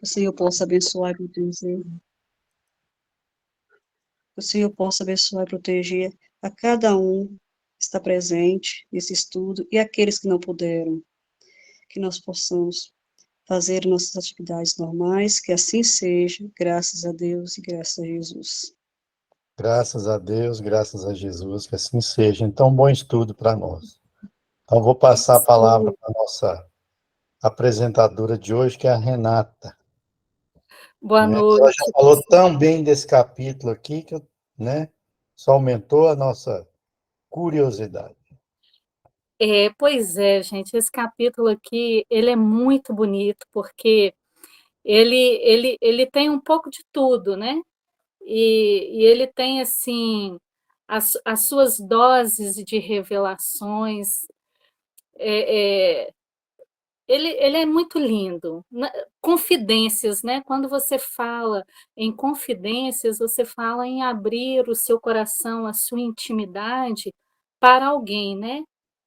Que o Senhor possa abençoar e proteger. Que o Senhor possa abençoar e proteger a cada um que está presente nesse estudo e aqueles que não puderam. Que nós possamos fazer nossas atividades normais, que assim seja, graças a Deus e graças a Jesus. Graças a Deus, graças a Jesus, que assim seja. Então, bom estudo para nós. Então, vou passar a palavra Sim. para a nossa apresentadora de hoje, que é a Renata, Boa né? Ela já noite, falou pessoal. tão bem desse capítulo aqui que, né, só aumentou a nossa curiosidade. Pois é, gente, esse capítulo aqui, ele é muito bonito, porque ele tem um pouco de tudo, né? E ele tem, assim, as suas doses de revelações. É, é, ele é muito lindo. Confidências, né? Quando você fala em confidências, você fala em abrir o seu coração, a sua intimidade para alguém, né?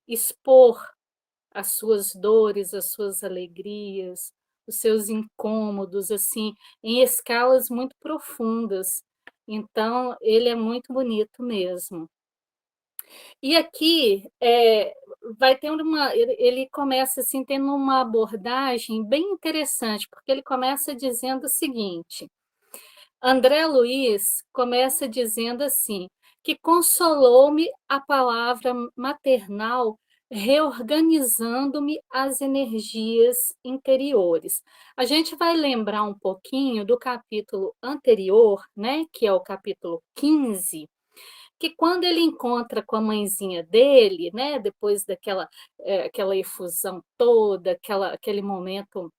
Expor as suas dores, as suas alegrias, os seus incômodos, assim, em escalas muito profundas. Então, ele é muito bonito mesmo. E aqui vai ter uma. Ele começa assim, tendo uma abordagem bem interessante, porque ele começa dizendo o seguinte: André Luiz começa dizendo assim, que consolou-me a palavra maternal, reorganizando-me as energias interiores. A gente vai lembrar um pouquinho do capítulo anterior, né, que é o capítulo 15, que quando ele encontra com a mãezinha dele, né, depois daquela aquela efusão toda, aquele momento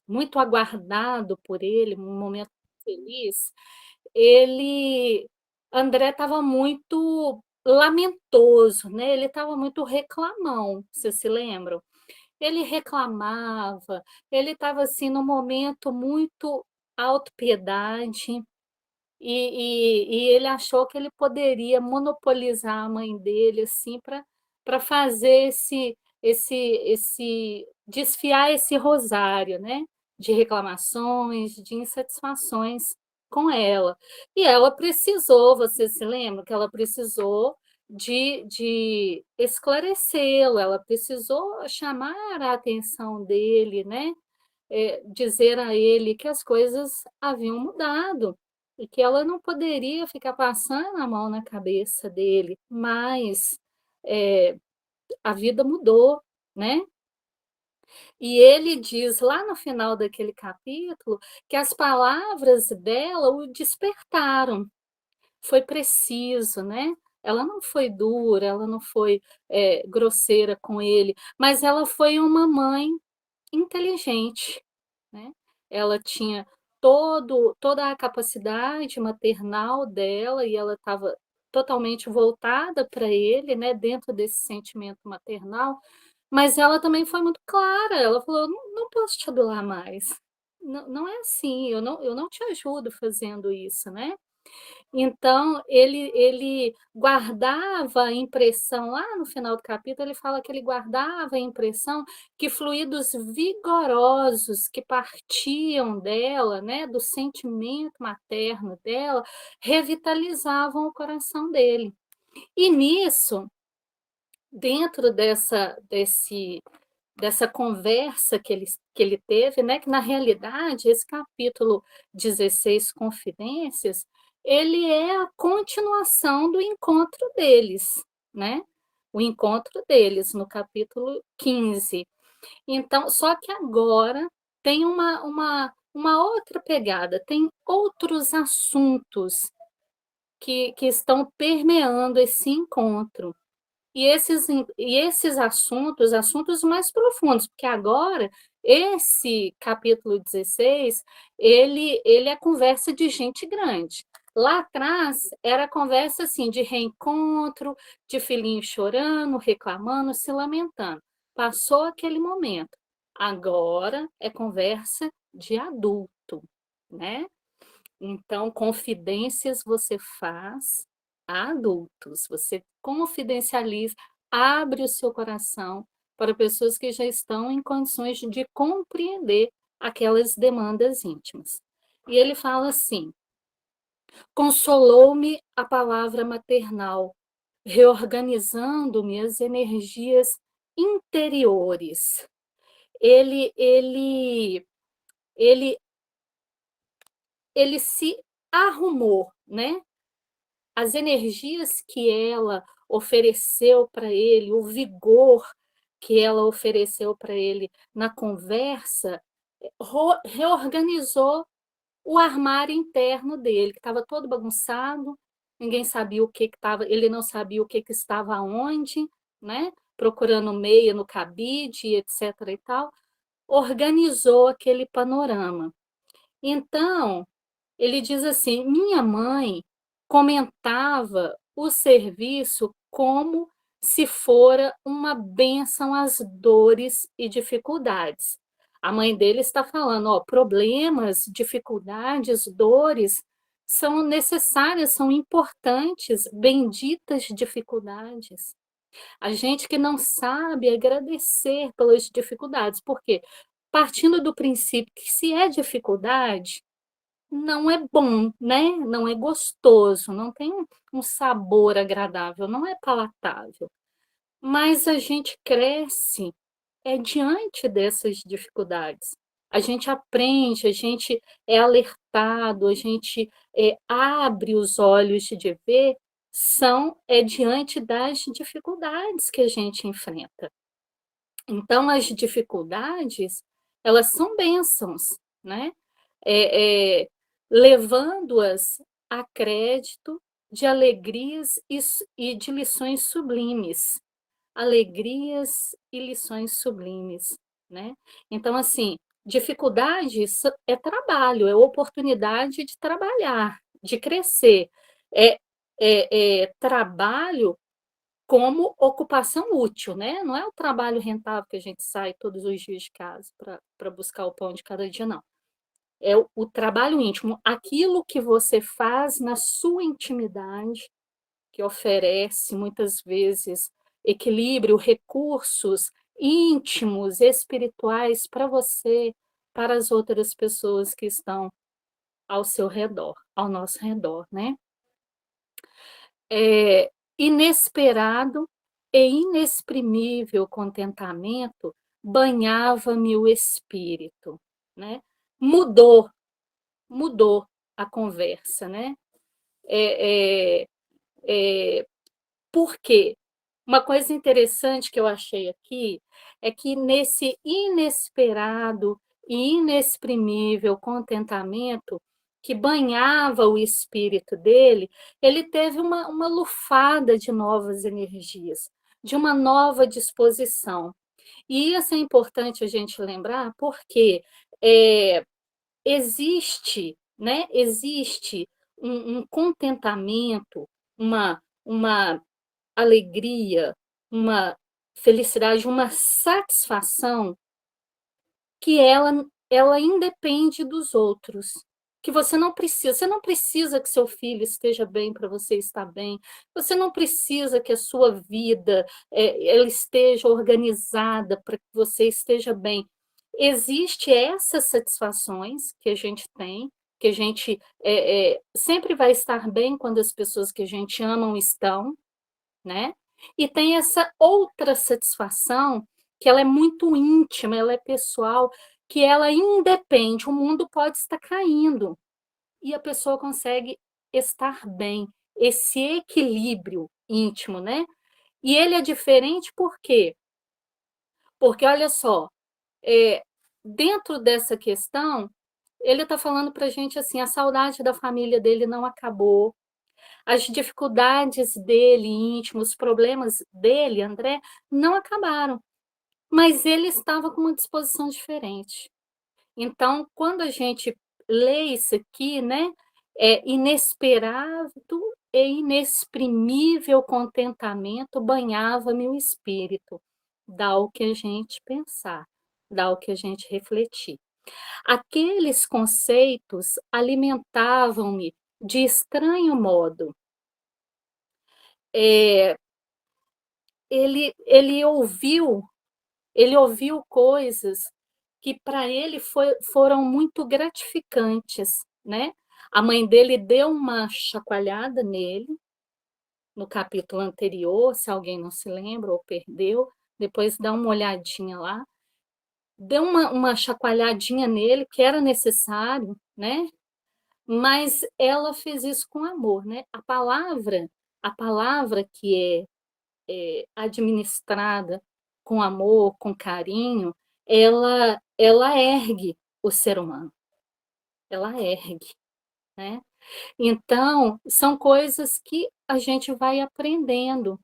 muito aguardado por ele, um momento feliz, ele André estava muito lamentoso, né? Ele estava muito reclamão, vocês se lembram? Ele reclamava, ele estava assim num momento muito autopiedade, e ele achou que ele poderia monopolizar a mãe dele assim para fazer esse desfiar esse rosário, né, de reclamações, de insatisfações com ela. E ela precisou, você se lembra que ela precisou de esclarecê-lo, ela precisou chamar a atenção dele, né? Dizer a ele que as coisas haviam mudado e que ela não poderia ficar passando a mão na cabeça dele, mas é, a vida mudou, né? E ele diz lá no final daquele capítulo que as palavras dela o despertaram. Foi preciso, né? Ela não foi dura, ela não foi grosseira com ele, mas ela foi uma mãe inteligente, né? Ela tinha toda a capacidade maternal dela e ela estava totalmente voltada para ele, né, dentro desse sentimento maternal, mas ela também foi muito clara, ela falou: não posso te adular mais, não é assim, eu não te ajudo fazendo isso, né? Então, ele guardava a impressão, lá no final do capítulo, ele fala que ele guardava a impressão que fluidos vigorosos que partiam dela, né, do sentimento materno dela, revitalizavam o coração dele. E nisso, dentro dessa conversa que ele teve, né, que na realidade esse capítulo 16, Confidências, ele é a continuação do encontro deles, né? O encontro deles no capítulo 15. Então, só que agora tem uma outra pegada, tem outros assuntos que estão permeando esse encontro. E esses assuntos, assuntos mais profundos, porque agora esse capítulo 16, ele é conversa de gente grande. Lá atrás era conversa assim de reencontro, de filhinho chorando, reclamando, se lamentando. Passou aquele momento. Agora é conversa de adulto, né? Então, confidências você faz a adultos, você confidencializa, abre o seu coração para pessoas que já estão em condições de compreender aquelas demandas íntimas. E ele fala assim: consolou-me a palavra maternal, reorganizando-me as energias interiores. Ele, ele, ele, ele se arrumou, né? As energias que ela ofereceu para ele, o vigor que ela ofereceu para ele na conversa, reorganizou o armário interno dele, que estava todo bagunçado, ninguém sabia o que estava, ele não sabia o que estava onde, né? Procurando meia no cabide, etc. e tal, organizou aquele panorama. Então, ele diz assim: minha mãe comentava o serviço como se fora uma bênção às dores e dificuldades. A mãe dele está falando, ó, problemas, dificuldades, dores são necessárias, são importantes, benditas dificuldades. A gente que não sabe agradecer pelas dificuldades, porque partindo do princípio que se é dificuldade, não é bom, né? Não é gostoso, não tem um sabor agradável, não é palatável. Mas a gente cresce diante dessas dificuldades. A gente aprende, a gente é alertado, a gente abre os olhos de ver, diante das dificuldades que a gente enfrenta. Então, as dificuldades, elas são bênçãos, né? É, é, levando-as a crédito de alegrias e de lições sublimes. Alegrias e lições sublimes, né? Então, assim, dificuldades é trabalho, é oportunidade de trabalhar, de crescer. É trabalho como ocupação útil, né? Não é o trabalho rentável que a gente sai todos os dias de casa para buscar o pão de cada dia, não. É o trabalho íntimo, aquilo que você faz na sua intimidade, que oferece muitas vezes equilíbrio, recursos íntimos, espirituais para você, para as outras pessoas que estão ao seu redor, ao nosso redor, né? Inesperado e inexprimível contentamento banhava-me o espírito, né? Mudou a conversa, né? É, é, é, por quê? Uma coisa interessante que eu achei aqui é que nesse inesperado e inexprimível contentamento que banhava o espírito dele, ele teve uma lufada de novas energias, de uma nova disposição. E isso é importante a gente lembrar, porque é, existe um contentamento, uma alegria, uma felicidade, uma satisfação que ela independe dos outros. Que você não precisa que seu filho esteja bem para você estar bem, você não precisa que a sua vida ela esteja organizada para que você esteja bem. Existe essas satisfações que a gente tem, que a gente sempre vai estar bem quando as pessoas que a gente ama estão, né? E tem essa outra satisfação que ela é muito íntima, ela é pessoal, que ela independe, o mundo pode estar caindo e a pessoa consegue estar bem, esse equilíbrio íntimo, né? E ele é diferente por quê? Porque, olha só, é, dentro dessa questão, ele está falando para a gente assim, a saudade da família dele não acabou, as dificuldades dele íntimos, os problemas dele, André, não acabaram, mas ele estava com uma disposição diferente. Então, quando a gente lê isso aqui, né, é inesperado e inexprimível contentamento banhava-me o espírito. Dá o que a gente pensar, dá o que a gente refletir. Aqueles conceitos alimentavam-me de estranho modo. É, ele ouviu coisas que para ele foram muito gratificantes, né? A mãe dele deu uma chacoalhada nele, no capítulo anterior, se alguém não se lembra ou perdeu, depois dá uma olhadinha lá. Deu uma chacoalhadinha nele, que era necessário, né? Mas ela fez isso com amor, né? A palavra que é administrada com amor, com carinho, ela ergue o ser humano, ela ergue, né? Então, são coisas que a gente vai aprendendo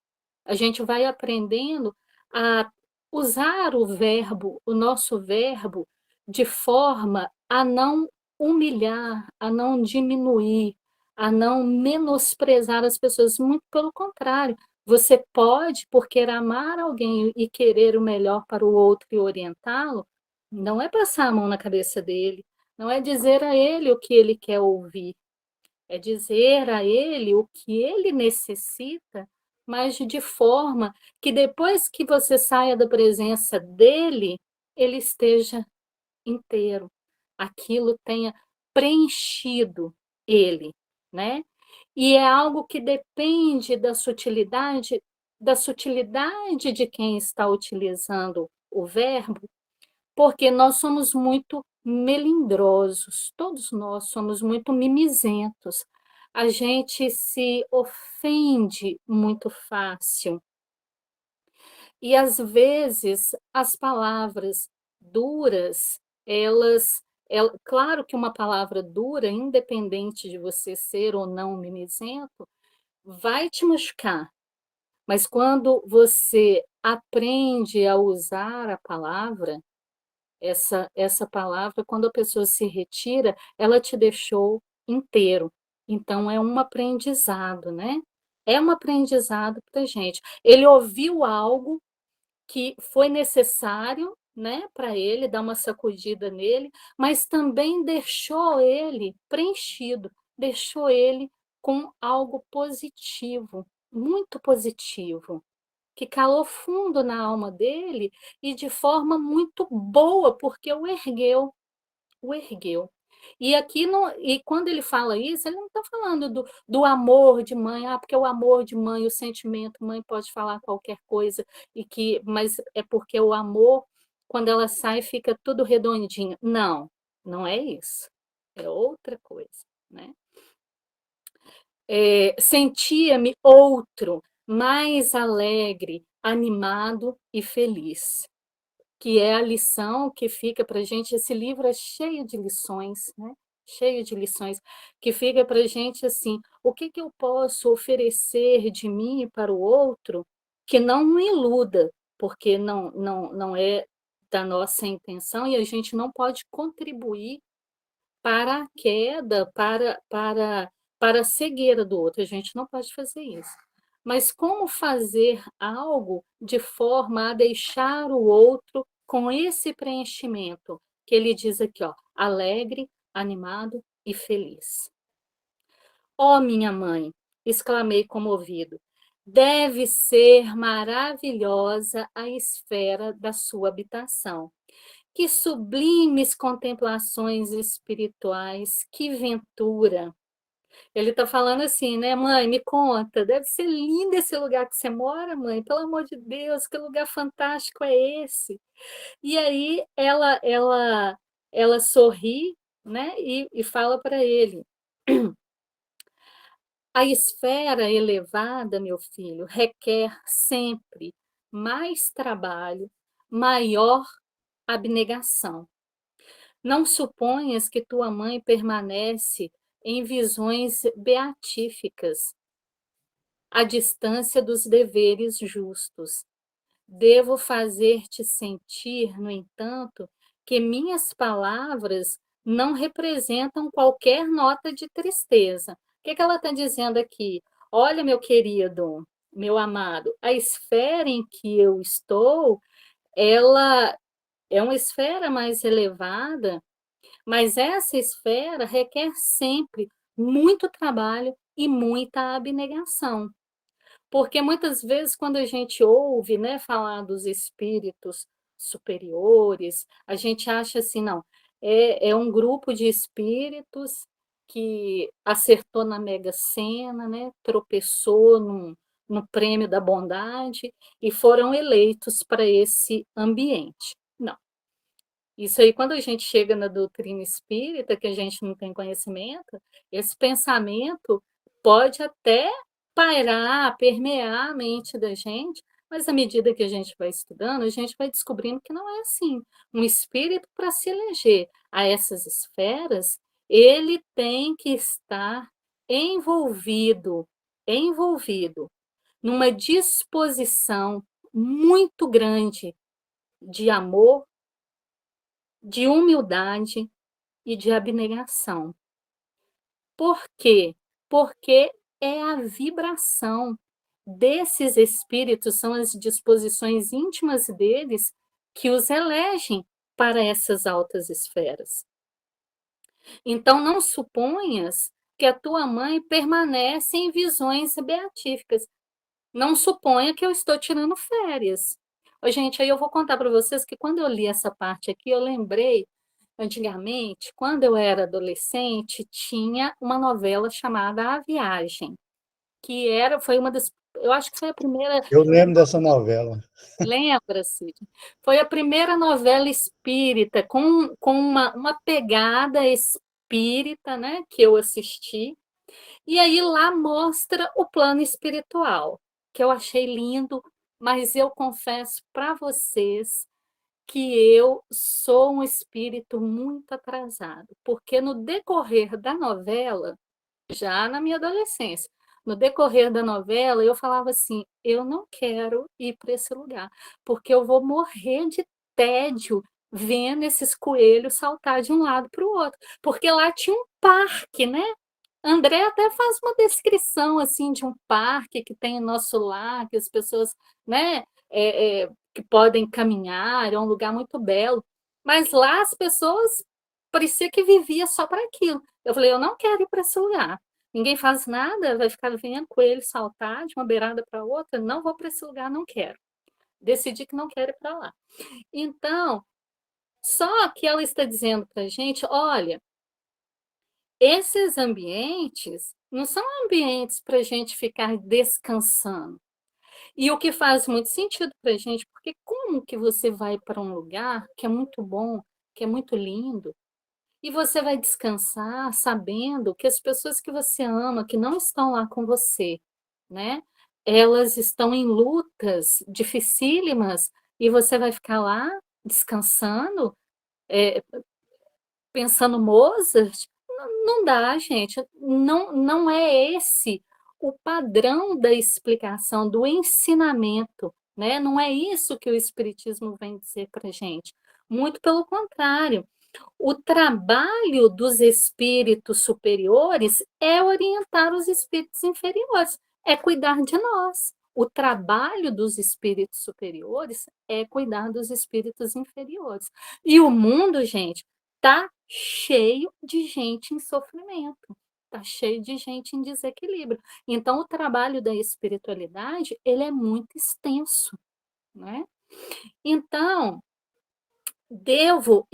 a usar o nosso verbo, de forma a não humilhar, a não diminuir, a não menosprezar as pessoas, muito pelo contrário. Você pode, por querer amar alguém e querer o melhor para o outro e orientá-lo, não é passar a mão na cabeça dele, não é dizer a ele o que ele quer ouvir, é dizer a ele o que ele necessita, mas de forma que depois que você saia da presença dele, ele esteja inteiro, aquilo tenha preenchido ele, né? E é algo que depende da sutilidade de quem está utilizando o verbo, porque nós somos muito melindrosos, todos nós somos muito mimizentos. A gente se ofende muito fácil. E às vezes as palavras duras, claro que uma palavra dura, independente de você ser ou não mimizento, vai te machucar. Mas quando você aprende a usar a palavra, essa palavra, quando a pessoa se retira, ela te deixou inteiro. Então, é um aprendizado, né? É um aprendizado para a gente. Ele ouviu algo que foi necessário, né, para ele, dar uma sacudida nele, mas também deixou ele preenchido, deixou ele com algo positivo, muito positivo, que calou fundo na alma dele e de forma muito boa, porque o ergueu, o ergueu. E aqui e quando ele fala isso, ele não está falando do amor de mãe, porque o amor de mãe, o sentimento, mãe pode falar qualquer coisa, mas é porque o amor, quando ela sai, fica tudo redondinho. Não, não é isso. É outra coisa, né? Sentia-me outro, mais alegre, animado e feliz, que é a lição que fica para a gente. Esse livro é cheio de lições, né? Cheio de lições, que fica para a gente assim: o que eu posso oferecer de mim para o outro que não me iluda, porque não é da nossa intenção e a gente não pode contribuir para a queda, para a cegueira do outro. A gente não pode fazer isso. Mas como fazer algo de forma a deixar o outro com esse preenchimento, que ele diz aqui, ó, alegre, animado e feliz. Ó minha mãe, exclamei comovido, deve ser maravilhosa a esfera da sua habitação. Que sublimes contemplações espirituais, que ventura! Ele está falando assim, né, mãe, me conta, deve ser lindo esse lugar que você mora, mãe, pelo amor de Deus, que lugar fantástico é esse? E aí ela sorri, né, e fala para ele, a esfera elevada, meu filho, requer sempre mais trabalho, maior abnegação. Não suponhas que tua mãe permanece em visões beatíficas, à distância dos deveres justos. Devo fazer-te sentir, no entanto, que minhas palavras não representam qualquer nota de tristeza. O que ela está dizendo aqui? Olha, meu querido, meu amado, a esfera em que eu estou, ela é uma esfera mais elevada, mas essa esfera requer sempre muito trabalho e muita abnegação. Porque muitas vezes, quando a gente ouve, né, falar dos espíritos superiores, a gente acha assim, não, é um grupo de espíritos que acertou na Mega Sena, né, tropeçou no prêmio da bondade e foram eleitos para esse ambiente. Não. Isso aí, quando a gente chega na doutrina espírita, que a gente não tem conhecimento, esse pensamento pode até pairar, permear a mente da gente, mas à medida que a gente vai estudando, a gente vai descobrindo que não é assim. Um espírito, para se eleger a essas esferas, ele tem que estar envolvido numa disposição muito grande de amor, de humildade e de abnegação. Por quê? Porque é a vibração desses espíritos, são as disposições íntimas deles que os elegem para essas altas esferas. Então, não suponhas que a tua mãe permanece em visões beatíficas. Não suponha que eu estou tirando férias. Ô, gente, aí eu vou contar para vocês que quando eu li essa parte aqui, eu lembrei, antigamente, quando eu era adolescente, tinha uma novela chamada A Viagem, que foi uma das, eu acho que foi a primeira, Eu lembro dessa novela. lembra, Cid? Foi a primeira novela espírita com uma pegada espírita, né, que eu assisti. E aí lá mostra o plano espiritual, que eu achei lindo, mas eu confesso para vocês que eu sou um espírito muito atrasado, porque no decorrer da novela, já na minha adolescência, no decorrer da novela, eu falava assim: eu não quero ir para esse lugar, porque eu vou morrer de tédio vendo esses coelhos saltar de um lado para o outro, porque lá tinha um parque, né? André até faz uma descrição assim de um parque que tem em nosso lar, que as pessoas, né, que podem caminhar, é um lugar muito belo. Mas lá as pessoas parecia que vivia só para aquilo. Eu falei, eu não quero ir para esse lugar. Ninguém faz nada, vai ficar vendo coelho saltar de uma beirada para outra. Não vou para esse lugar, não quero. Decidi que não quero ir para lá. Então, só que ela está dizendo para a gente, olha, esses ambientes não são ambientes para a gente ficar descansando. E o que faz muito sentido para a gente, porque como que você vai para um lugar que é muito bom, que é muito lindo, e você vai descansar sabendo que as pessoas que você ama, que não estão lá com você, né? Elas estão em lutas dificílimas e você vai ficar lá descansando, é, pensando Mozart, não dá, gente. Não é esse o padrão da explicação, do ensinamento, né? Não é isso que o Espiritismo vem dizer para a gente. Muito pelo contrário. O trabalho dos espíritos superiores é orientar os espíritos inferiores, é cuidar de nós. O trabalho dos espíritos superiores é cuidar dos espíritos inferiores. E o mundo, gente, está cheio de gente em sofrimento, está cheio de gente em desequilíbrio. Então, o trabalho da espiritualidade, ele é muito extenso, né? Então, devo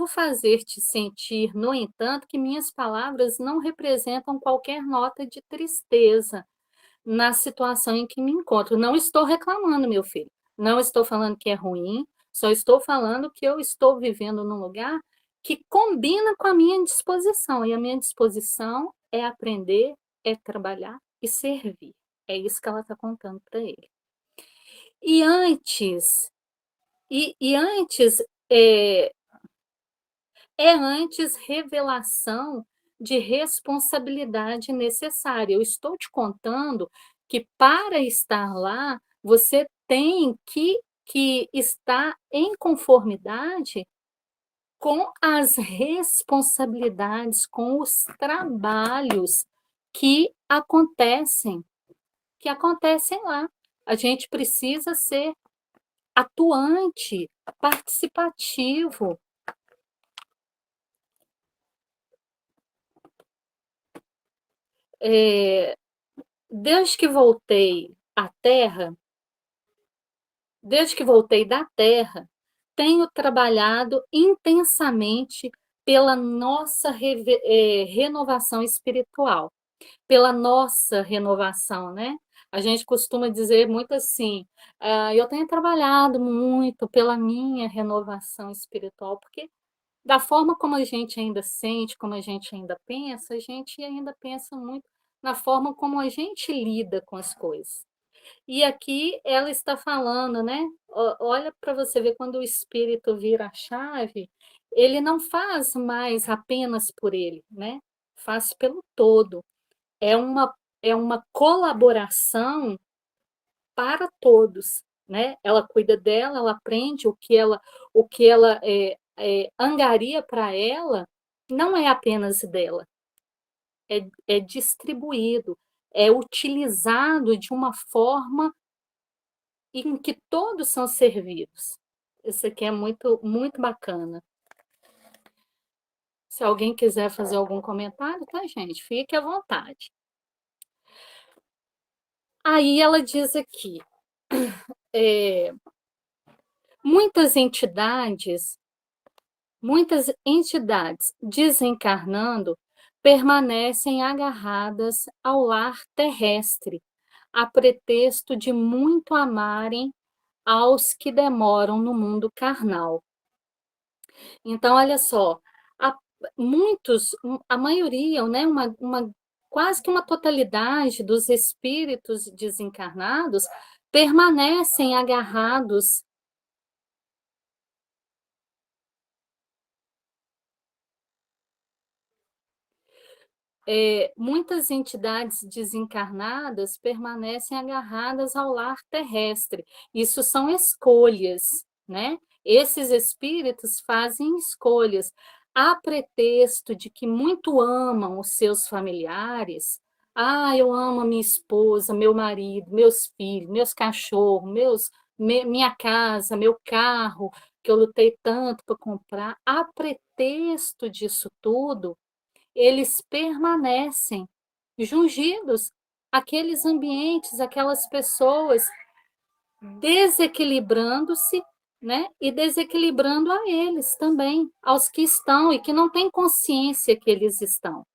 fazer-te sentir, no entanto, que minhas palavras não representam qualquer nota de tristeza na situação em que me encontro. Não estou reclamando, meu filho. Não estou falando que é ruim, só estou falando que eu estou vivendo num lugar que combina com a minha disposição. E a minha disposição é aprender, é trabalhar e servir. É isso que ela está contando para ele. E antes, antes é antes revelação de responsabilidade necessária. Eu estou te contando que para estar lá, você tem que estar em conformidade com as responsabilidades, com os trabalhos que acontecem lá. A gente precisa ser atuante, participativo. É, desde que voltei à Terra, desde que voltei da Terra, tenho trabalhado intensamente pela nossa renovação espiritual, pela nossa renovação, né? A gente costuma dizer muito assim, eu tenho trabalhado muito pela minha renovação espiritual, porque da forma como a gente ainda sente, como a gente ainda pensa muito na forma como a gente lida com as coisas. E aqui ela está falando, né? Olha para você ver quando o espírito vira a chave, ele não faz mais apenas por ele, né? Faz pelo todo. É uma, é uma colaboração para todos, né? Ela cuida dela, ela aprende o que ela angaria para ela, não é apenas dela, é distribuído, é utilizado de uma forma em que todos são servidos. Isso aqui é muito, muito bacana. Se alguém quiser fazer algum comentário, tá, gente? Fique à vontade. Aí ela diz aqui, é, muitas entidades, muitas entidades desencarnando permanecem agarradas ao lar terrestre, a pretexto de muito amarem aos que demoram no mundo carnal. Então, olha só, a, a maioria, né, quase que uma totalidade dos espíritos desencarnados permanecem agarrados. Muitas entidades desencarnadas permanecem agarradas ao lar terrestre. Isso são escolhas, né? Esses espíritos fazem escolhas a pretexto de que muito amam os seus familiares. Eu amo a minha esposa, meu marido, meus filhos, meus cachorros, minha casa, meu carro, que eu lutei tanto para comprar. A pretexto disso tudo, eles permanecem jungidos àqueles ambientes, aquelas pessoas, desequilibrando-se, né? E desequilibrando a eles também, aos que estão e que não têm consciência que eles estão.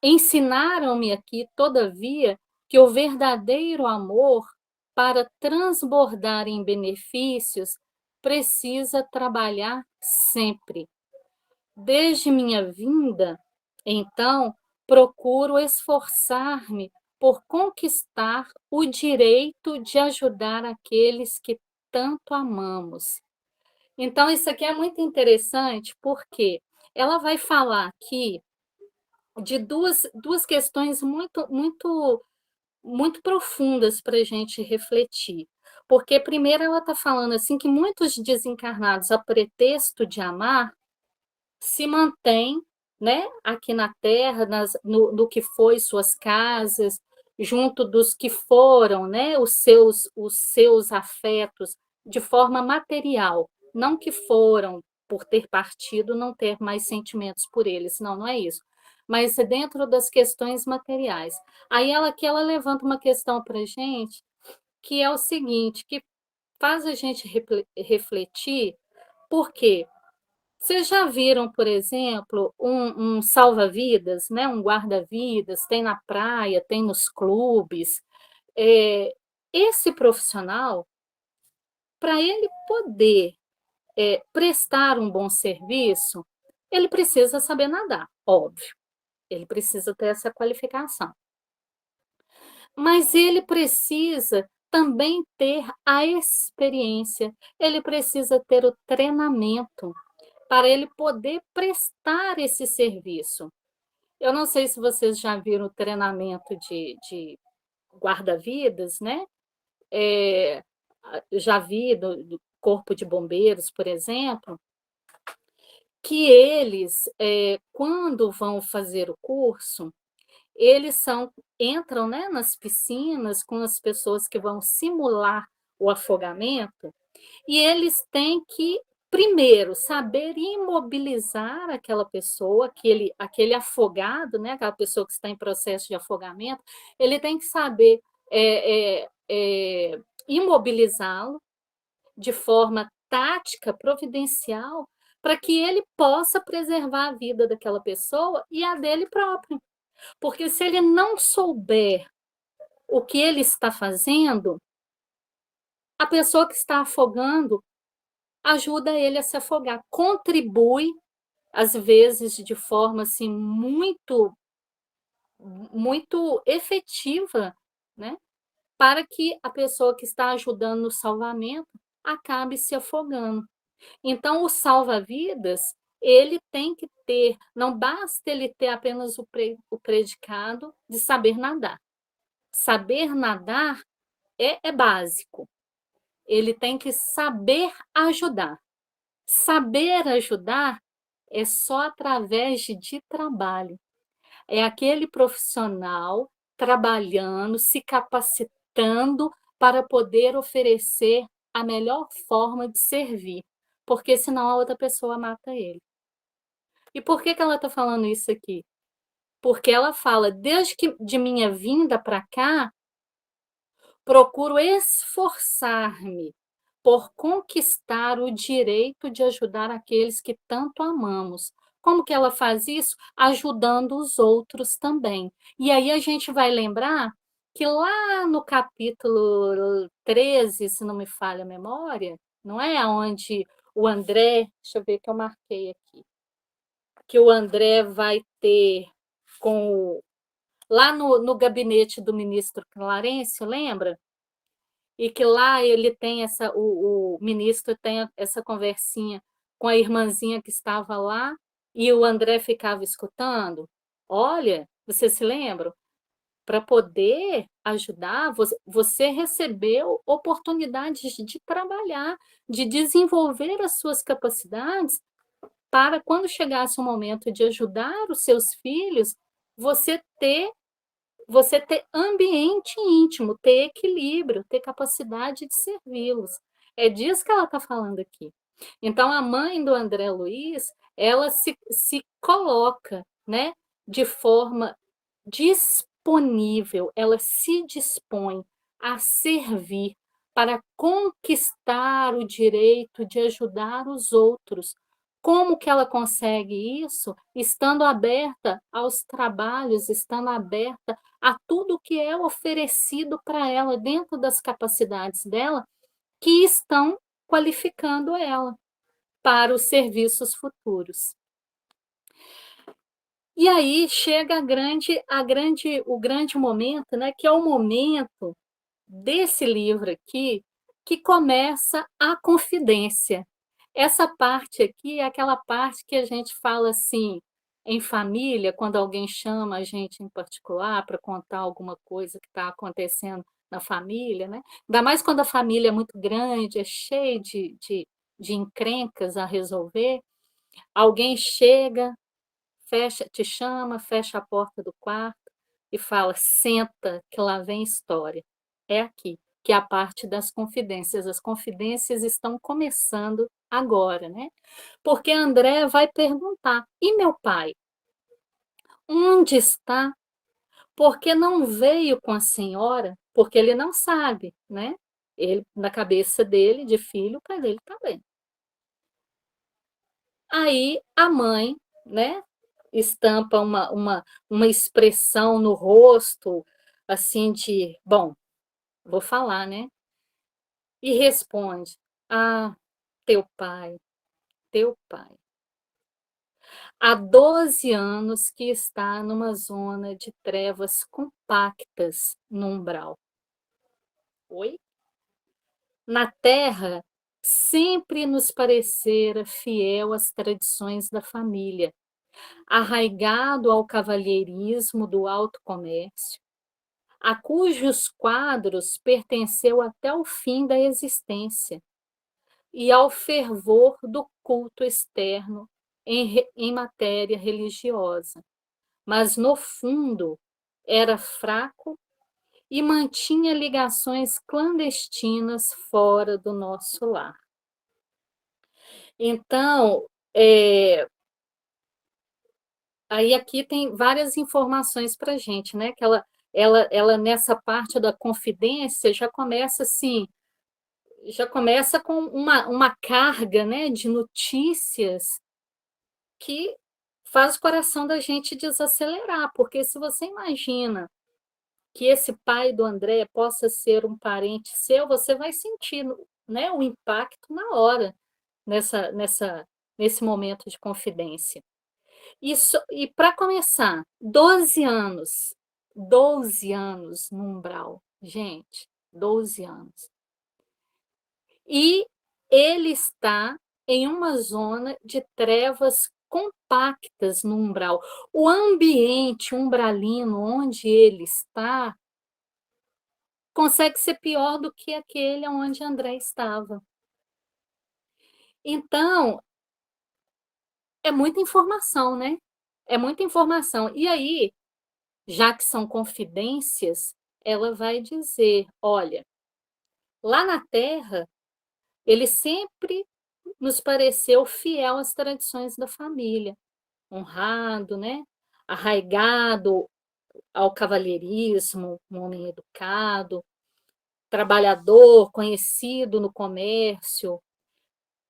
Ensinaram-me aqui, todavia, que o verdadeiro amor, para transbordar em benefícios, precisa trabalhar sempre. Desde minha vinda, então, procuro esforçar-me por conquistar o direito de ajudar aqueles que tanto amamos. Então, isso aqui é muito interessante, porque ela vai falar aqui de duas questões muito, muito, muito profundas para a gente refletir. Porque, primeiro, ela está falando assim que muitos desencarnados, a pretexto de amar, se mantém, né, aqui na Terra, no que foi suas casas, junto dos que foram, né, os seus afetos, de forma material, não que foram, por ter partido, não ter mais sentimentos por eles, não, não é isso, mas dentro das questões materiais. Aí ela levanta uma questão para a gente, que é o seguinte, que faz a gente refletir, por quê? Vocês já viram, por exemplo, um salva-vidas, né? Um guarda-vidas, tem na praia, tem nos clubes. Esse profissional, para ele poder prestar um bom serviço, ele precisa saber nadar, óbvio. Ele precisa ter essa qualificação. Mas ele precisa também ter a experiência, ele precisa ter o treinamento para ele poder prestar esse serviço. Eu não sei se vocês já viram o treinamento de guarda-vidas, né? Já vi do Corpo de Bombeiros, por exemplo, que eles, quando vão fazer o curso, eles entram, né, nas piscinas com as pessoas que vão simular o afogamento, e eles têm que, primeiro, saber imobilizar aquela pessoa, aquele afogado, né, aquela pessoa que está em processo de afogamento, ele tem que saber imobilizá-lo de forma tática, providencial, para que ele possa preservar a vida daquela pessoa e a dele próprio. Porque se ele não souber o que ele está fazendo, a pessoa que está afogando ajuda ele a se afogar, contribui, às vezes, de forma assim, muito efetiva, né, para que a pessoa que está ajudando no salvamento acabe se afogando. Então, o salva-vidas, ele tem que ter, não basta ele ter apenas o predicado de saber nadar. Saber nadar é básico. Ele tem que saber ajudar. Saber ajudar é só através de trabalho. É aquele profissional trabalhando, se capacitando para poder oferecer a melhor forma de servir, porque senão a outra pessoa mata ele. E por que ela está falando isso aqui? Porque ela fala, desde que de minha vinda para cá, procuro esforçar-me por conquistar o direito de ajudar aqueles que tanto amamos. Como que ela faz isso? Ajudando os outros também. E aí a gente vai lembrar que lá no capítulo 13, se não me falha a memória, não é? Onde o André, deixa eu ver que eu marquei aqui, que o André vai ter lá no gabinete do ministro Clarencio, lembra? E que lá ele tem o ministro tem essa conversinha com a irmãzinha que estava lá e o André ficava escutando. Olha, você se lembra? Para poder ajudar, você recebeu oportunidades de trabalhar, de desenvolver as suas capacidades para quando chegasse o momento de ajudar os seus filhos, você ter ambiente íntimo, ter equilíbrio, ter capacidade de servi-los. É disso que ela está falando aqui. Então, a mãe do André Luiz, ela se coloca, né, de forma disponível, ela se dispõe a servir para conquistar o direito de ajudar os outros. Como que ela consegue isso? Estando aberta aos trabalhos, estando aberta a tudo que é oferecido para ela dentro das capacidades dela, que estão qualificando ela para os serviços futuros. E aí chega o grande momento, né, que é o momento desse livro aqui, que começa a confidência. Essa parte aqui é aquela parte que a gente fala assim, em família, quando alguém chama a gente em particular para contar alguma coisa que está acontecendo na família, né? Ainda mais quando a família é muito grande, é cheia de encrencas a resolver, alguém chega, te chama, fecha a porta do quarto e fala: senta, que lá vem história. É aqui, que é a parte das confidências. As confidências estão começando agora, né? Porque André vai perguntar: e meu pai? Onde está? Porque não veio com a senhora? Porque ele não sabe, né? Ele, na cabeça dele, de filho, o pai dele está bem. Aí a mãe, né, estampa uma expressão no rosto, assim, de, bom, vou falar, né? E responde: ah, teu pai. Há 12 anos que está numa zona de trevas compactas no umbral. Oi? Na terra, sempre nos parecera fiel às tradições da família, arraigado ao cavalheirismo do alto comércio, a cujos quadros pertenceu até o fim da existência, e ao fervor do culto externo em matéria religiosa, mas no fundo era fraco e mantinha ligações clandestinas fora do nosso lar. Então, aí aqui tem várias informações para a gente, né? Que ela nessa parte da confidência já começa assim, já começa com uma carga, né, de notícias que faz o coração da gente desacelerar, porque se você imagina que esse pai do André possa ser um parente seu, você vai sentir, né, o impacto na hora, nesse momento de confidência. Isso, e para começar, 12 anos no umbral, gente, 12 anos. E ele está em uma zona de trevas compactas no umbral. O ambiente umbralino onde ele está consegue ser pior do que aquele onde André estava. Então, é muita informação, né? É muita informação. E aí, já que são confidências, ela vai dizer: olha, lá na Terra, ele sempre nos pareceu fiel às tradições da família, honrado, né? Arraigado ao cavalheirismo, um homem educado, trabalhador, conhecido no comércio,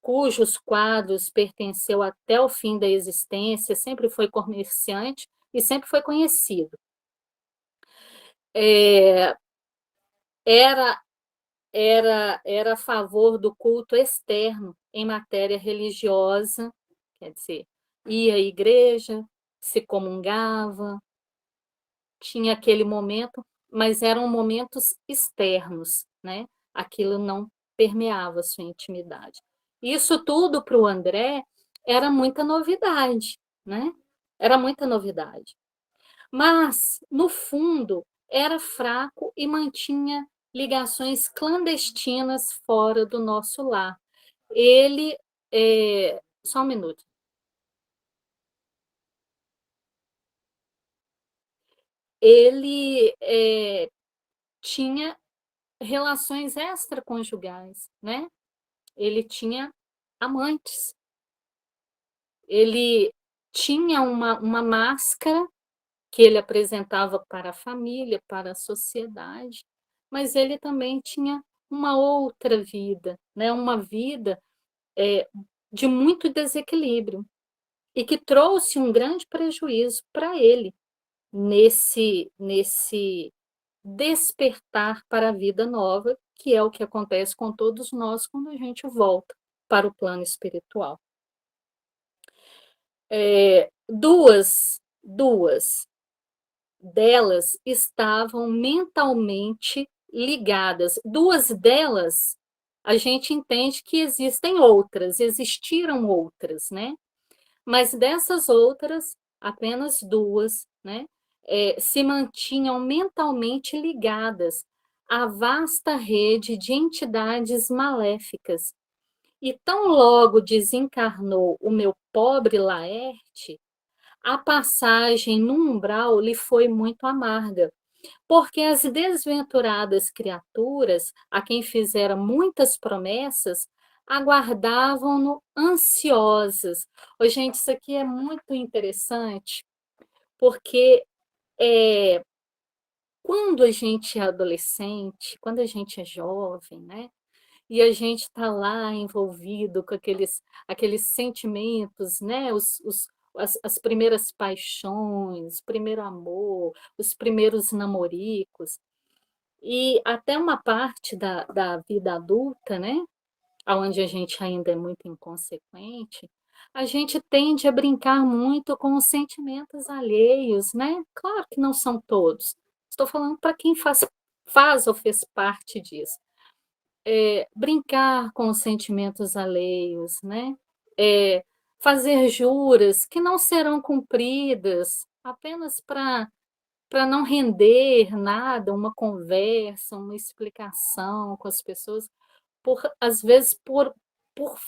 cujos quadros pertenceu até o fim da existência, sempre foi comerciante e sempre foi conhecido. É, era, era a favor do culto externo em matéria religiosa, quer dizer, ia à igreja, se comungava, tinha aquele momento, mas eram momentos externos, né? Aquilo não permeava a sua intimidade. Isso tudo para o André era muita novidade, né? Era muita novidade. Mas, no fundo, era fraco e mantinha ligações clandestinas fora do nosso lar. Ele. Só um minuto. Ele tinha relações extraconjugais, né? Ele tinha amantes. Ele tinha uma máscara que ele apresentava para a família, para a sociedade, mas ele também tinha uma outra vida, né? Uma vida de muito desequilíbrio e que trouxe um grande prejuízo para ele nesse despertar para a vida nova, que é o que acontece com todos nós quando a gente volta para o plano espiritual. Duas delas estavam mentalmente ligadas. Duas delas, a gente entende que existiram outras, né? Mas dessas outras, apenas duas, né? Se mantinham mentalmente ligadas à vasta rede de entidades maléficas. E tão logo desencarnou o meu pobre Laerte, a passagem no umbral lhe foi muito amarga, porque as desventuradas criaturas, a quem fizera muitas promessas, aguardavam-no ansiosas. Ô, gente, isso aqui é muito interessante, porque quando a gente é adolescente, quando a gente é jovem, né? E a gente está lá envolvido com aqueles sentimentos, né? As primeiras paixões, o primeiro amor, os primeiros namoricos, e até uma parte da vida adulta, né? Onde a gente ainda é muito inconsequente, a gente tende a brincar muito com os sentimentos alheios, né? Claro que não são todos. Estou falando para quem faz ou fez parte disso. Brincar com os sentimentos alheios, né? Fazer juras que não serão cumpridas apenas para não render nada, uma conversa, uma explicação com as pessoas, às vezes por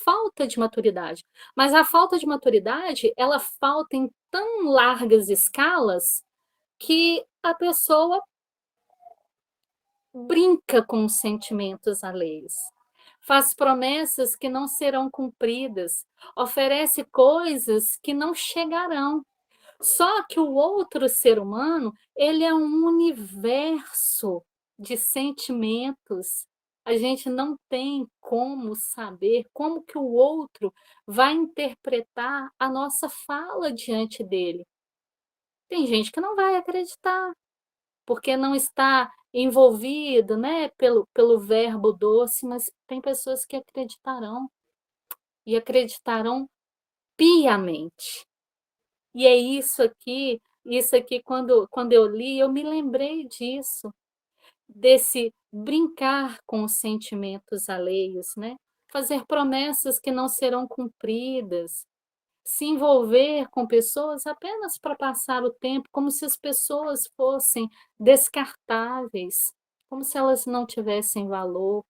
falta de maturidade. Mas a falta de maturidade, ela falta em tão largas escalas que a pessoa brinca com os sentimentos alheios, faz promessas que não serão cumpridas, oferece coisas que não chegarão. Só que o outro ser humano, ele é um universo de sentimentos a gente não tem como saber como que o outro vai interpretar a nossa fala diante dele. Tem gente que não vai acreditar, porque não está envolvido, né, pelo verbo doce, mas tem pessoas que acreditarão, e acreditarão piamente. E é isso aqui quando eu li, eu me lembrei disso, desse brincar com os sentimentos alheios, né, fazer promessas que não serão cumpridas, se envolver com pessoas apenas para passar o tempo, como se as pessoas fossem descartáveis, como se elas não tivessem valor.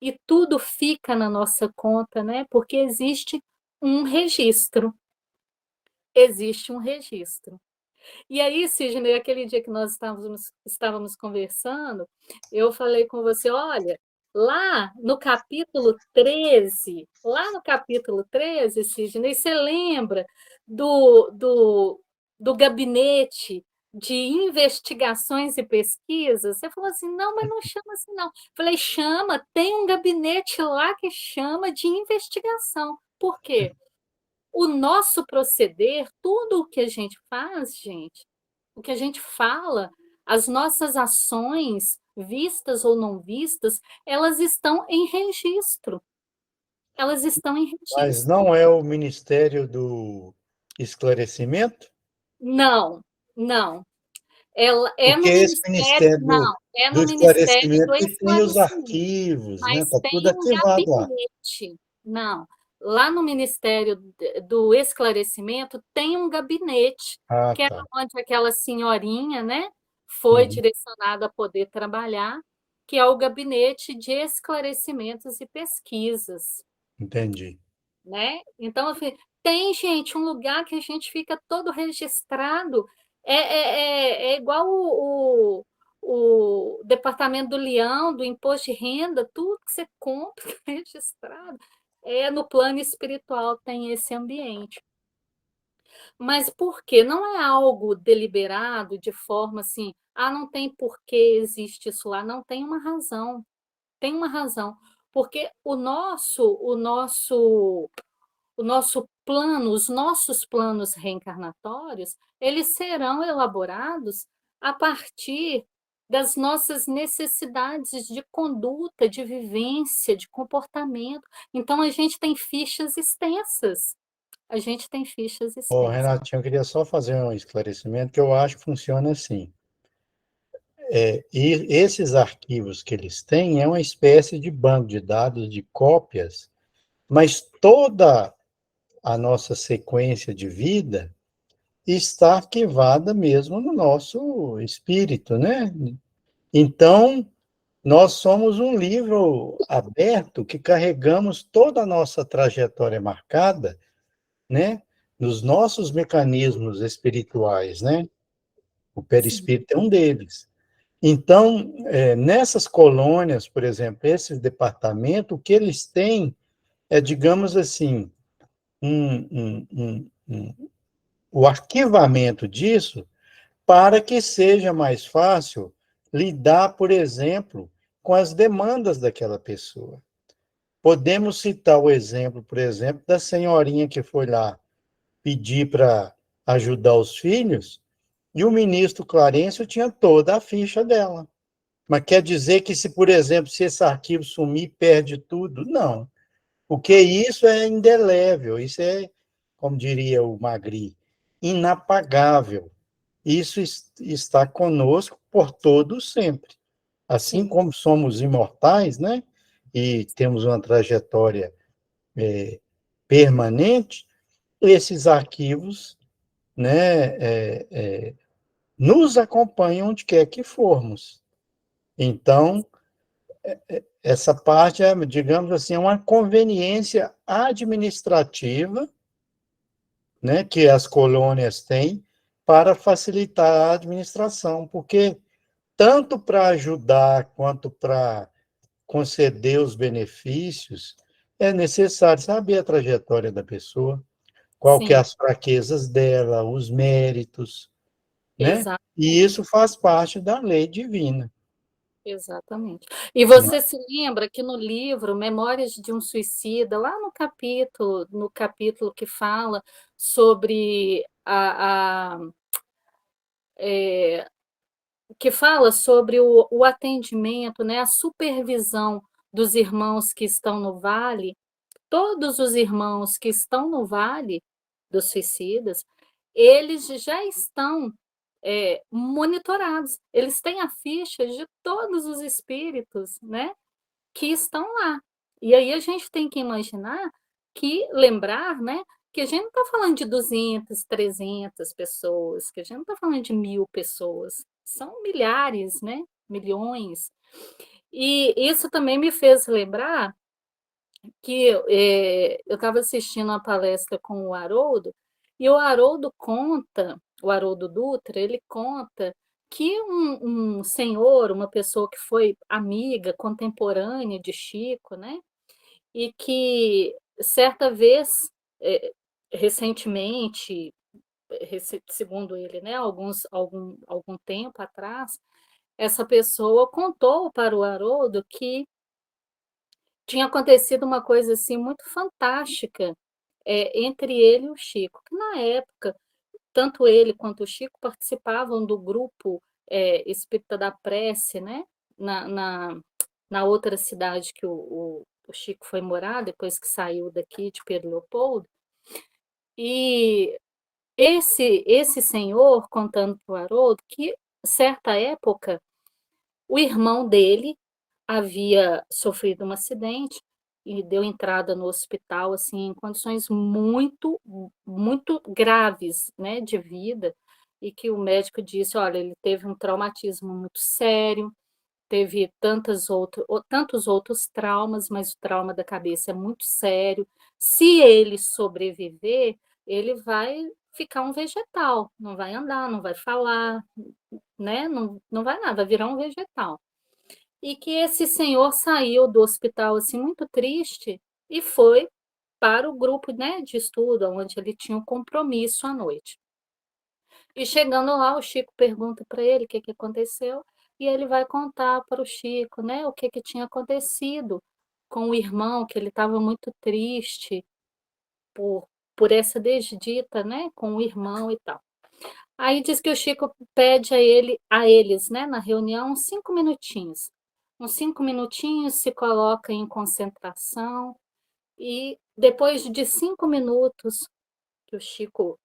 E tudo fica na nossa conta, né, porque um registro, existe um registro. E aí, Sidney, aquele dia que nós estávamos conversando, eu falei com você, olha, lá no capítulo 13, Sidney, você lembra do gabinete de investigações e pesquisas? Você falou assim, não, mas não chama assim, não. Falei, chama, tem um gabinete lá que chama de investigação. Por quê? O nosso proceder, tudo o que a gente faz, gente, o que a gente fala, as nossas ações, vistas ou não vistas, elas estão em registro. Elas estão em Mas registro. não é o Ministério do Esclarecimento? Não, não. Ela é Porque no esse Ministério, Ministério não, é do no Ministério Esclarecimento do que tem os Esclarecimento, arquivos, né? mas Está tudo tem um arquivado lá. gabinete. Não, lá no Ministério do Esclarecimento tem um gabinete, Ah, que era tá. onde aquela senhorinha, né, foi Uhum, direcionada a poder trabalhar, que é o Gabinete de Esclarecimentos e Pesquisas, entendi. né? Então, assim, tem, gente, um lugar que a gente fica todo registrado. É igual o Departamento do Leão, do Imposto de Renda, tudo que você compra tá registrado. É no plano espiritual tem esse ambiente. Mas por quê? Não é algo deliberado de forma assim, não tem por que existe isso lá, não tem uma razão. Tem uma razão, porque o nosso plano, os nossos planos reencarnatórios, eles serão elaborados a partir das nossas necessidades de conduta, de vivência, de comportamento. Então, a gente tem fichas extensas. A gente tem fichas Ô, extensas. Renatinho, eu queria só fazer um esclarecimento que eu acho que funciona assim. E esses arquivos que eles têm é uma espécie de banco de dados de cópias, mas toda a nossa sequência de vida está arquivada mesmo no nosso espírito, né? Então, nós somos um livro aberto que carregamos toda a nossa trajetória marcada, né? Nos nossos mecanismos espirituais, né? O Sim, perispírito é um deles. Então, nessas colônias, por exemplo, esses departamentos, o que eles têm é, digamos assim, o arquivamento disso para que seja mais fácil lidar, por exemplo, com as demandas daquela pessoa. Podemos citar o exemplo, por exemplo, da senhorinha que foi lá pedir para ajudar os filhos, e o ministro Clarencio tinha toda a ficha dela. Mas quer dizer que se, por exemplo, se esse arquivo sumir, perde tudo? Não. Porque isso é indelével, isso é, como diria o Magri, inapagável. Isso está conosco por todo sempre. Assim sim, como somos imortais, né? E temos uma trajetória permanente, esses arquivos, né, nos acompanham onde quer que formos. Então, essa parte é, digamos assim, uma conveniência administrativa, né, que as colônias têm para facilitar a administração, porque tanto para ajudar quanto para conceder os benefícios, é necessário saber a trajetória da pessoa, qual que é sim, as fraquezas dela, os méritos, né? E exatamente. isso faz parte da lei divina. Exatamente. E Né? você se lembra que no livro Memórias de um Suicida, lá no capítulo que fala sobre que fala sobre o atendimento, né, a supervisão dos irmãos que estão no vale, todos os irmãos que estão no vale dos suicidas, eles já estão monitorados, eles têm a ficha de todos os espíritos, né, que estão lá. E aí a gente tem que imaginar lembrar, né, que a gente não está falando de 200, 300 pessoas, que a gente não está falando de 1.000 pessoas, são milhares, né, milhões. E isso também me fez lembrar que eu estava assistindo uma palestra com o Haroldo, e o Haroldo Dutra, ele conta que um senhor, uma pessoa que foi amiga, contemporânea de Chico, né? E que certa vez, eh, recentemente, segundo ele, né, algum tempo atrás, essa pessoa contou para o Haroldo que tinha acontecido uma coisa assim muito fantástica entre ele e o Chico, que na época, tanto ele quanto o Chico participavam do grupo Espírita da Prece, né? Na outra cidade que o Chico foi morar, depois que saiu daqui de Pedro Leopoldo. E esse senhor contando para o Haroldo que, certa época, o irmão dele havia sofrido um acidente e deu entrada no hospital assim em condições muito muito graves, né, de vida, e que o médico disse: olha, ele teve um traumatismo muito sério, teve tantos outros traumas, mas o trauma da cabeça é muito sério. Se ele sobreviver, ele vai ficar um vegetal, não vai andar, não vai falar, né? Não vai nada, vai virar um vegetal. E que esse senhor saiu do hospital assim muito triste e foi para o grupo, né, de estudo, onde ele tinha um compromisso à noite. E chegando lá, o Chico pergunta para ele o que aconteceu, e ele vai contar para o Chico, né, o que tinha acontecido com o irmão, que ele estava muito triste por essa desdita, né, com o irmão e tal. Aí diz que o Chico pede a eles, né, na reunião, uns 5 minutinhos. Uns 5 minutinhos, se coloca em concentração, e depois de 5 minutos que o Chico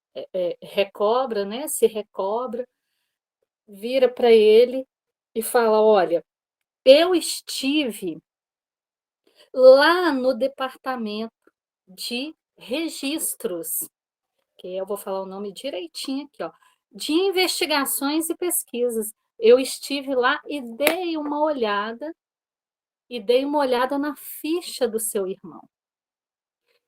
recobra, né, se recobra, vira para ele e fala: olha, eu estive lá no departamento de registros, que eu vou falar o nome direitinho aqui, ó, de investigações e pesquisas. Eu estive lá e dei uma olhada na ficha do seu irmão.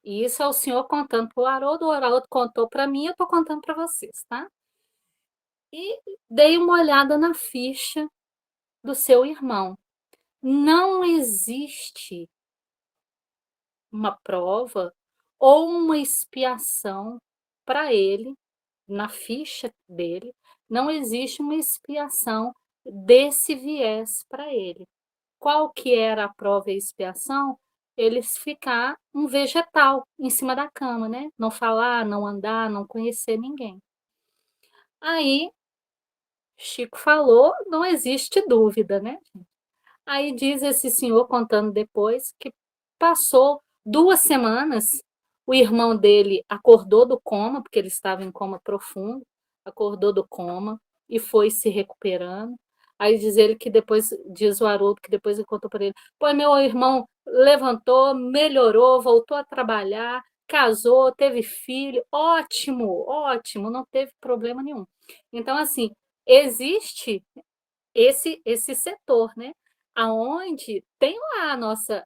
E isso é o senhor contando para o Haroldo contou para mim, eu estou contando para vocês, tá? E dei uma olhada na ficha do seu irmão. Não existe uma prova ou uma expiação para ele, na ficha dele, não existe uma expiação desse viés para ele. Qual que era a prova e a expiação? Ele ficar um vegetal em cima da cama, né? Não falar, não andar, não conhecer ninguém. Aí, Chico falou, não existe dúvida, né? Aí diz esse senhor, contando depois, que passou 2 semanas, o irmão dele acordou do coma, porque ele estava em coma profundo, acordou do coma e foi se recuperando. Aí diz ele que depois, diz o Haroldo, que depois ele contou para ele: pô, meu irmão levantou, melhorou, voltou a trabalhar, casou, teve filho, ótimo, ótimo, não teve problema nenhum. Então, assim, existe esse setor, né? Aonde tem lá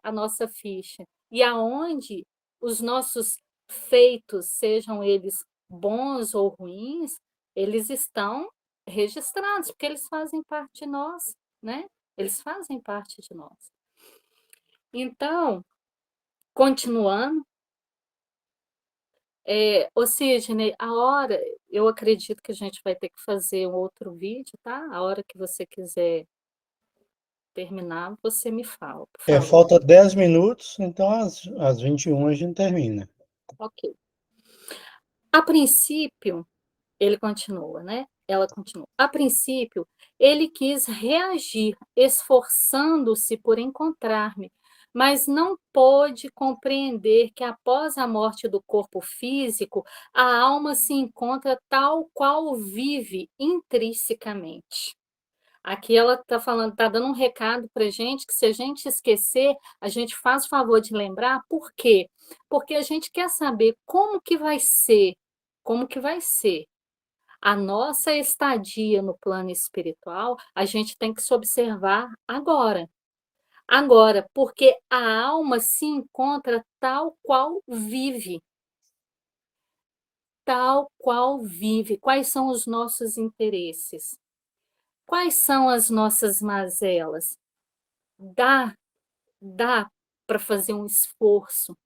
a nossa ficha e aonde os nossos feitos, sejam eles bons ou ruins, eles estão registrados, porque eles fazem parte de nós, né? Eles fazem parte de nós. Então, continuando, ô Sidney, eu acredito que a gente vai ter que fazer um outro vídeo, tá? A hora que você quiser terminar, você me fala, por favor. Falta 10 minutos, então às 21 a gente termina. Ok. A princípio, ele continua, né? Ela continua. A princípio, ele quis reagir, esforçando-se por encontrar-me, mas não pôde compreender que após a morte do corpo físico, a alma se encontra tal qual vive intrinsecamente. Aqui ela está falando, está dando um recado para a gente que se a gente esquecer, a gente faz o favor de lembrar. Por quê? Porque a gente quer saber como que vai ser a nossa estadia no plano espiritual. A gente tem que se observar agora. Agora, porque a alma se encontra tal qual vive. Tal qual vive. Quais são os nossos interesses? Quais são as nossas mazelas? Dá para fazer um esforço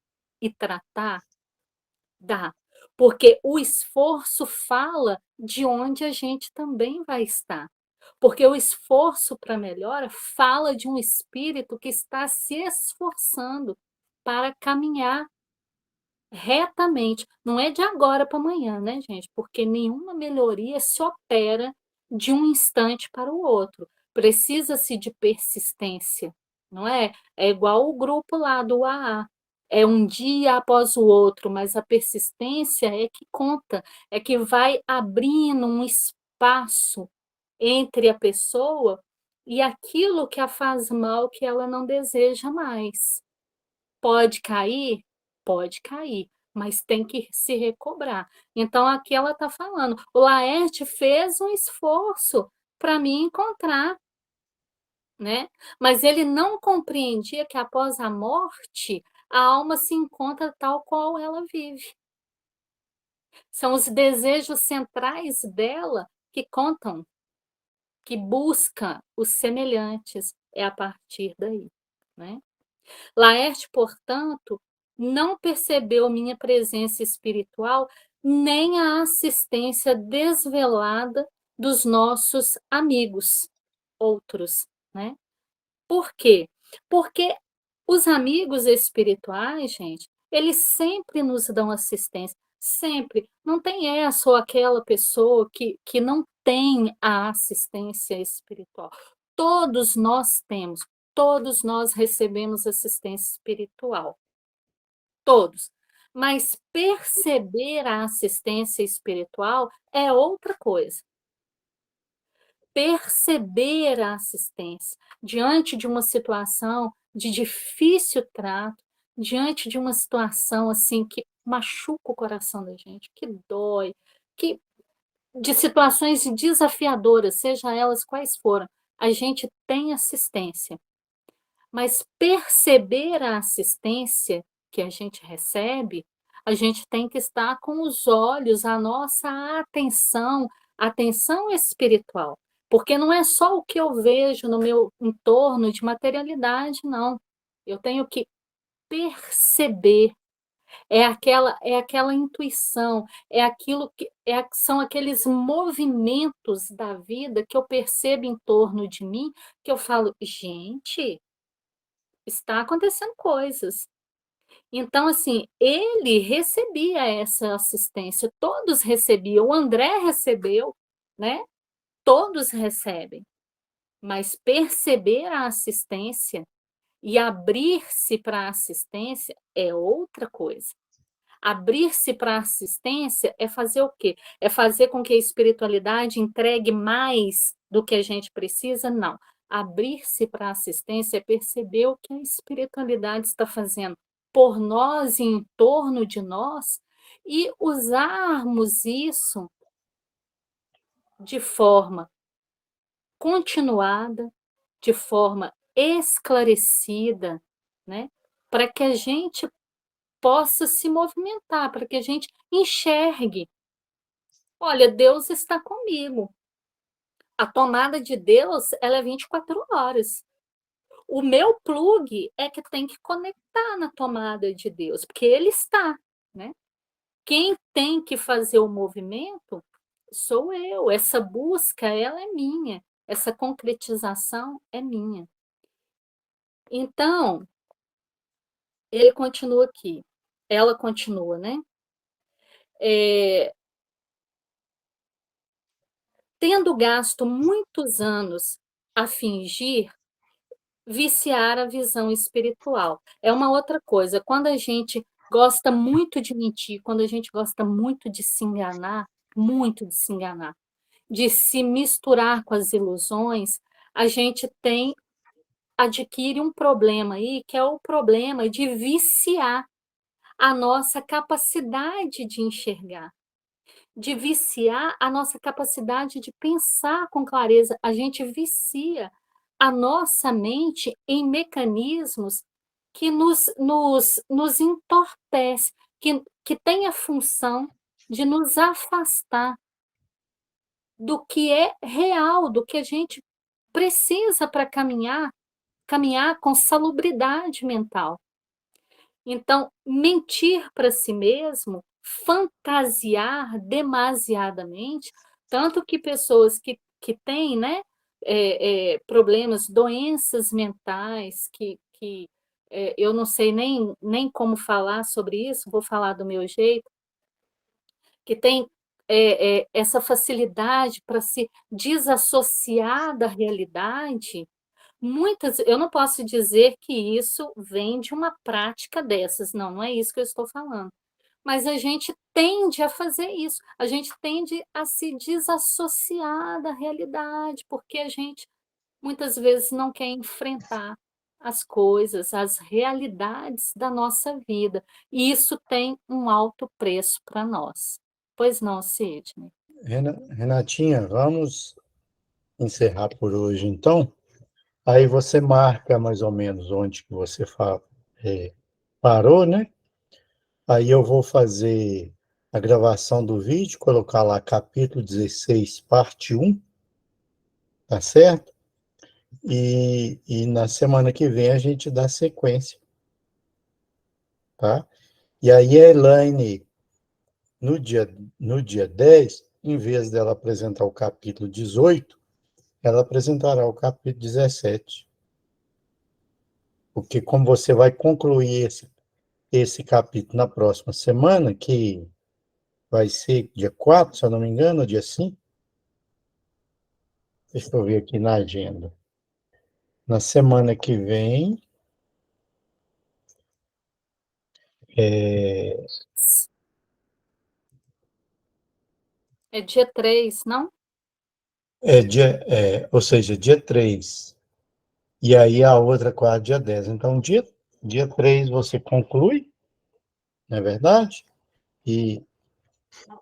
e tratar? Dá. Porque o esforço fala de onde a gente também vai estar. Porque o esforço para melhora fala de um espírito que está se esforçando para caminhar retamente. Não é de agora para amanhã, né, gente? Porque nenhuma melhoria se opera de um instante para o outro. Precisa-se de persistência, não é? É igual o grupo lá do AA. É um dia após o outro, mas a persistência é que conta, é que vai abrindo um espaço entre a pessoa e aquilo que a faz mal, que ela não deseja mais. Pode cair? Pode cair, mas tem que se recobrar. Então, aqui ela está falando, o Laerte fez um esforço para me encontrar, né? Mas ele não compreendia que após a morte, a alma se encontra tal qual ela vive. São os desejos centrais dela que contam, que busca os semelhantes. É a partir daí, né? Laerte, portanto, não percebeu minha presença espiritual nem a assistência desvelada dos nossos amigos, outros, né? Por quê? Porque os amigos espirituais, gente, eles sempre nos dão assistência, sempre. Não tem essa ou aquela pessoa que não tem a assistência espiritual. Todos nós temos, todos nós recebemos assistência espiritual, todos. Mas perceber a assistência espiritual é outra coisa. Perceber a assistência diante de uma situação de difícil trato, diante de uma situação assim que machuca o coração da gente, que dói, que de situações desafiadoras, seja elas quais forem, a gente tem assistência. Mas perceber a assistência que a gente recebe, a gente tem que estar com os olhos, a nossa atenção espiritual. Porque não é só o que eu vejo no meu entorno de materialidade, não. Eu tenho que perceber. É aquela intuição, é aquilo que são aqueles movimentos da vida que eu percebo em torno de mim, que eu falo, gente, está acontecendo coisas. Então, assim, ele recebia essa assistência, todos recebiam, o André recebeu, né? Todos recebem, mas perceber a assistência e abrir-se para a assistência é outra coisa. Abrir-se para a assistência é fazer o quê? É fazer com que a espiritualidade entregue mais do que a gente precisa? Não. Abrir-se para a assistência é perceber o que a espiritualidade está fazendo por nós e em torno de nós e usarmos isso de forma continuada, de forma esclarecida, né? Para que a gente possa se movimentar, para que a gente enxergue. Olha, Deus está comigo. A tomada de Deus, ela é 24 horas. O meu plug é que tem que conectar na tomada de Deus, porque ele está, né? Quem tem que fazer o movimento sou eu. Essa busca, ela é minha. Essa concretização é minha. Então, ele continua aqui, ela continua, né? Tendo gasto muitos anos a fingir, viciar a visão espiritual. É uma outra coisa. Quando a gente gosta muito de mentir, quando a gente gosta muito de se enganar, de se misturar com as ilusões, a gente adquire um problema aí, que é o problema de viciar a nossa capacidade de enxergar, de viciar a nossa capacidade de pensar com clareza. A gente vicia a nossa mente em mecanismos que nos entorpece, que tem a função de nos afastar do que é real, do que a gente precisa para caminhar com salubridade mental. Então, mentir para si mesmo, fantasiar demasiadamente, tanto que pessoas que têm, né, problemas, doenças mentais, eu não sei nem como falar sobre isso, vou falar do meu jeito, que tem essa facilidade para se desassociar da realidade. Muitas, eu não posso dizer que isso vem de uma prática dessas, não, não é isso que eu estou falando. Mas a gente tende a fazer isso, a gente tende a se desassociar da realidade, porque a gente muitas vezes não quer enfrentar as coisas, as realidades da nossa vida, e isso tem um alto preço para nós. Pois não, Sidney? Renatinha, vamos encerrar por hoje, então. Aí você marca mais ou menos onde que você parou, né? Aí eu vou fazer a gravação do vídeo, colocar lá capítulo 16, parte 1, tá certo? E na semana que vem a gente dá sequência, tá? E aí a Elaine, no dia, no dia 10, em vez dela apresentar o capítulo 18, ela apresentará o capítulo 17. Porque como você vai concluir esse capítulo na próxima semana, que vai ser dia 4, se eu não me engano, dia 5, deixa eu ver aqui na agenda. Na semana que vem, é, É dia 3, não? ou seja, dia 3. E aí a outra quadra, dia 10. Então, dia 3 você conclui, não é verdade? E,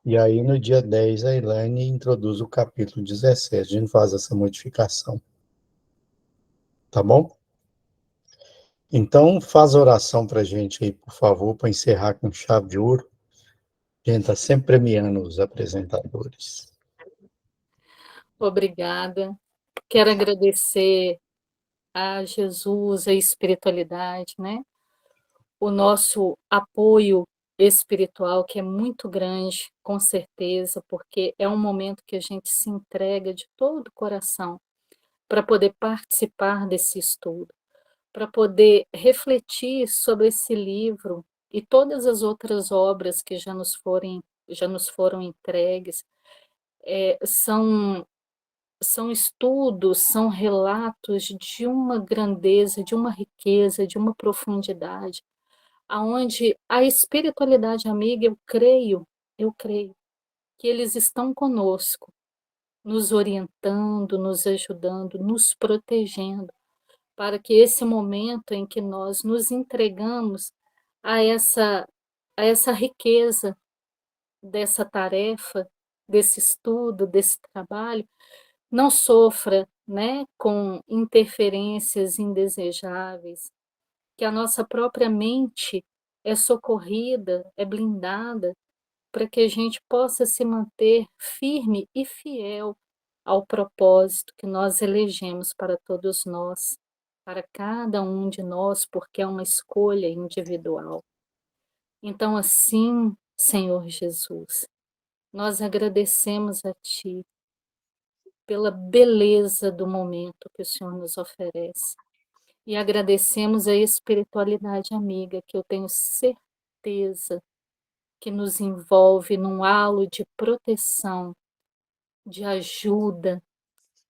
e aí no dia 10 a Elaine introduz o capítulo 17. A gente faz essa modificação, tá bom? Então, faz a oração para a gente aí, por favor, para encerrar com chave de ouro. A gente está sempre premiando os apresentadores. Obrigada. Quero agradecer a Jesus, a espiritualidade, né? O nosso apoio espiritual, que é muito grande, com certeza, porque é um momento que a gente se entrega de todo o coração para poder participar desse estudo, para poder refletir sobre esse livro e todas as outras obras que já nos foram entregues. São estudos, são relatos de uma grandeza, de uma riqueza, de uma profundidade, aonde a espiritualidade amiga, eu creio que eles estão conosco, nos orientando, nos ajudando, nos protegendo, para que esse momento em que nós nos entregamos a essa, a essa riqueza dessa tarefa, desse estudo, desse trabalho, não sofra, né, com interferências indesejáveis, que a nossa própria mente é socorrida, é blindada, para que a gente possa se manter firme e fiel ao propósito que nós elegemos para todos nós, para cada um de nós, porque é uma escolha individual. Então, assim, Senhor Jesus, nós agradecemos a Ti pela beleza do momento que o Senhor nos oferece. E agradecemos a espiritualidade amiga, que eu tenho certeza que nos envolve num halo de proteção, de ajuda,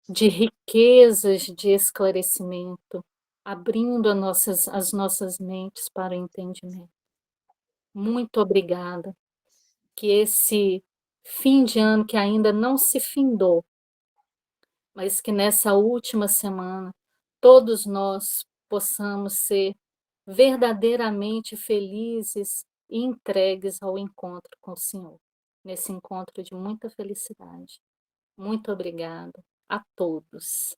de riquezas de esclarecimento, abrindo as nossas mentes para o entendimento. Muito obrigada. Que esse fim de ano que ainda não se findou, mas que nessa última semana todos nós possamos ser verdadeiramente felizes e entregues ao encontro com o Senhor, nesse encontro de muita felicidade. Muito obrigada a todos.